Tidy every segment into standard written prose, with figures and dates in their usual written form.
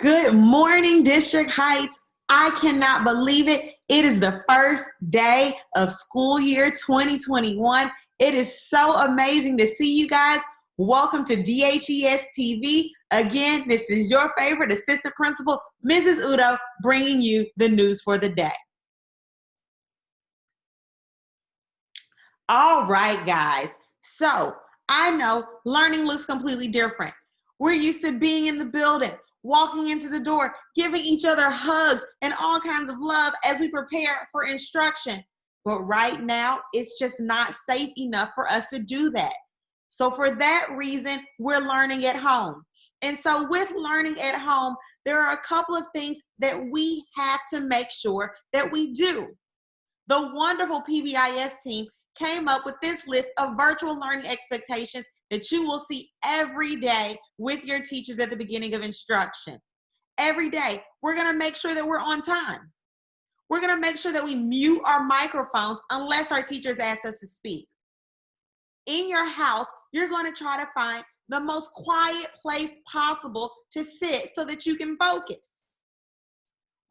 Good morning, District Heights. I cannot believe it. It is the first day of school year 2021. It is so amazing to see you guys. Welcome to DHES TV. Again, this is your favorite assistant principal, Mrs. Udo, bringing you the news for the day. All right, guys. So I know learning looks completely different. We're used to being in the building, walking into the door, giving each other hugs and all kinds of love as we prepare for instruction. But right now, it's just not safe enough for us to do that. So for that reason, we're learning at home. And so with learning at home, there are a couple of things that we have to make sure that we do. The wonderful PBIS team came up with this list of virtual learning expectations that you will see every day with your teachers at the beginning of instruction. Every day, we're gonna make sure that we're on time. We're gonna make sure that we mute our microphones unless our teachers ask us to speak. In your house, you're gonna try to find the most quiet place possible to sit so that you can focus.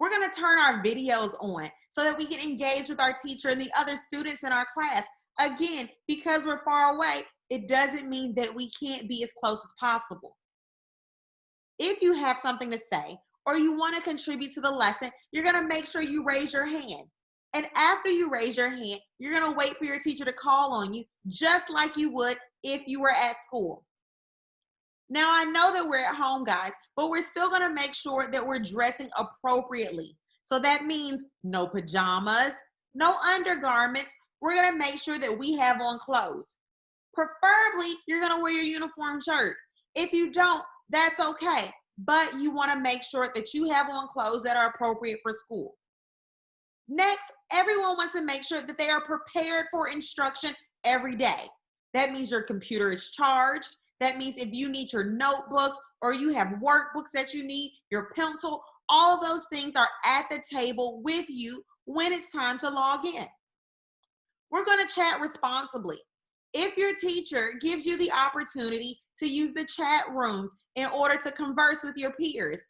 We're gonna turn our videos on so that we can engage with our teacher and the other students in our class. Again, because we're far away, it doesn't mean that we can't be as close as possible. If you have something to say or you want to contribute to the lesson, you're going to make sure you raise your hand. And after you raise your hand, you're going to wait for your teacher to call on you, just like you would if you were at school. Now, I know that we're at home, guys, but we're still going to make sure that we're dressing appropriately. So that means no pajamas, no undergarments. We're going to make sure that we have on clothes. Preferably, you're going to wear your uniform shirt. If you don't, that's okay. But you want to make sure that you have on clothes that are appropriate for school. Next, everyone wants to make sure that they are prepared for instruction every day. That means your computer is charged. That means if you need your notebooks or you have workbooks that you need, your pencil, all of those things are at the table with you when it's time to log in. We're going to chat responsibly. If your teacher gives you the opportunity to use the chat rooms in order to converse with your peers,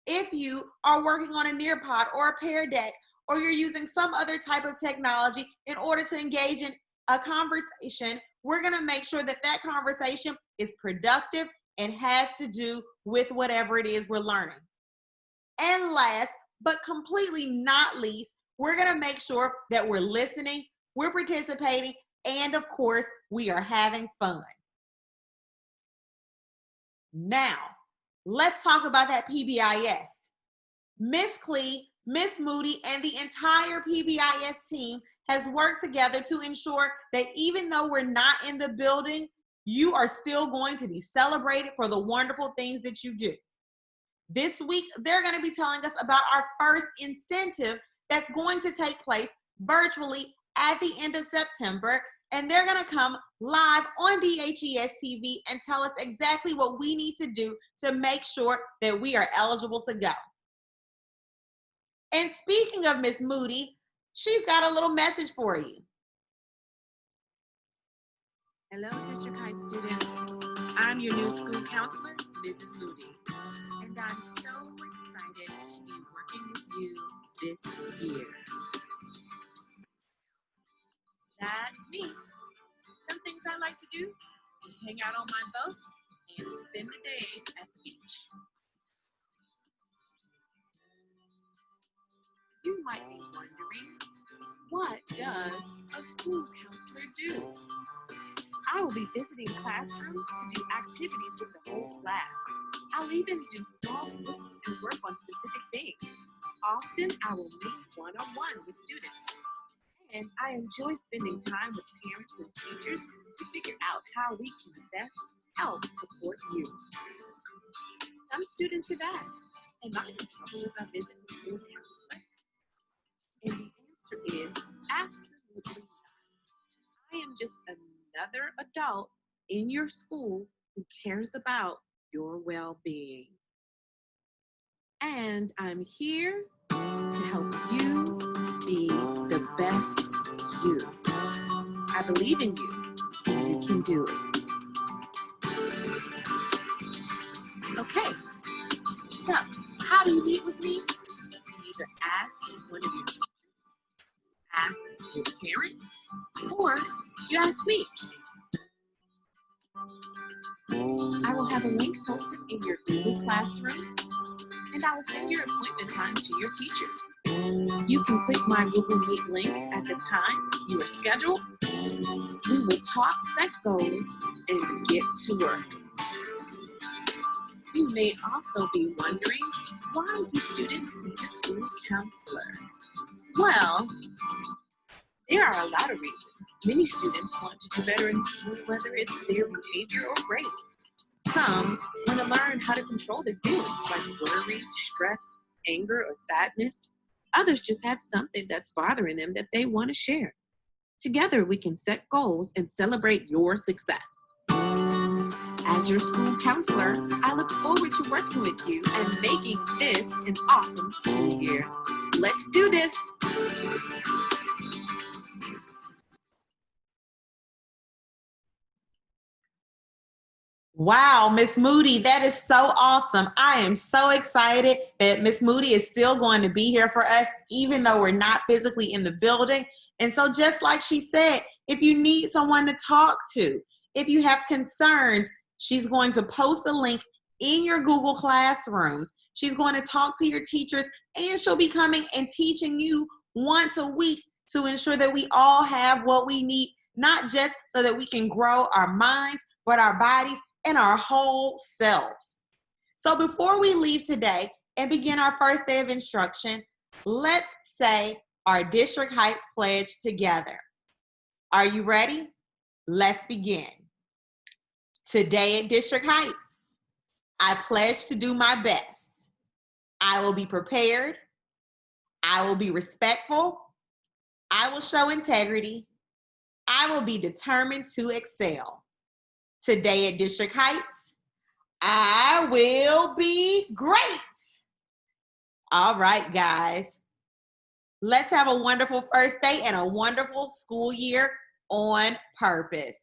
if you are working on a Nearpod or a Pear Deck, or you're using some other type of technology in order to engage in a conversation, we're going to make sure that that conversation is productive and has to do with whatever it is we're learning. And last, but completely not least, we're going to make sure that we're listening, we're participating, and of course, we are having fun. Now, let's talk about that PBIS. Miss Clee, Miss Moody, and the entire PBIS team has worked together to ensure that even though we're not in the building, you are still going to be celebrated for the wonderful things that you do. This week, they're going to be telling us about our first incentive that's going to take place virtually at the end of September, and they're going to come live on DHES TV and tell us exactly what we need to do to make sure that we are eligible to go. And speaking of Miss Moody, she's got a little message for you. Hello, District Heights students. I'm your new school counselor, Mrs. Moody, and I'm so excited to be working with you this year. That's me. Some things I like to do is hang out on my boat and spend the day at the beach. You might be wondering, what does a school counselor do? I will be visiting classrooms to do activities with the whole class. I'll even do small groups and work on specific things. Often I will meet one-on-one with students. And I enjoy spending time with parents and teachers to figure out how we can best help support you. Some students have asked, am I in trouble if I visit the school counselor? And the answer is absolutely not. I am just another adult in your school who cares about your well-being. And I'm here to help you be the best you. I believe in you. You can do it. Okay, so how How do you meet with me? You either ask one of your teachers, ask your parent, or you ask me. I will have a link posted in your Google Classroom, and I will send your appointment time to your teachers. You can click my Google Meet link at the time you are scheduled. We will talk, set goals, and get to work. You may also be wondering, why do students see a school counselor? Well, there are a lot of reasons. Many students want to do better in school, whether it's their behavior or grades. Some want to learn how to control their feelings, like worry, stress, anger, or sadness. Others just have something that's bothering them that they want to share. Together, we can set goals and celebrate your success. As your school counselor, I look forward to working with you and making this an awesome school year. Let's do this. Wow, Miss Moody, that is so awesome. I am so excited that Miss Moody is still going to be here for us, even though we're not physically in the building. And so just like she said, if you need someone to talk to, if you have concerns, she's going to post a link in your Google Classrooms. She's going to talk to your teachers, and she'll be coming and teaching you once a week to ensure that we all have what we need, not just so that we can grow our minds, but our bodies and our whole selves. So before we leave today and begin our first day of instruction, let's say our District Heights pledge together. Are you ready? Let's begin. Today at District Heights, I pledge to do my best. I will be prepared. I will be respectful. I will show integrity. I will be determined to excel. Today at District Heights, I will be great. All right, guys. Let's have a wonderful first day and a wonderful school year on purpose.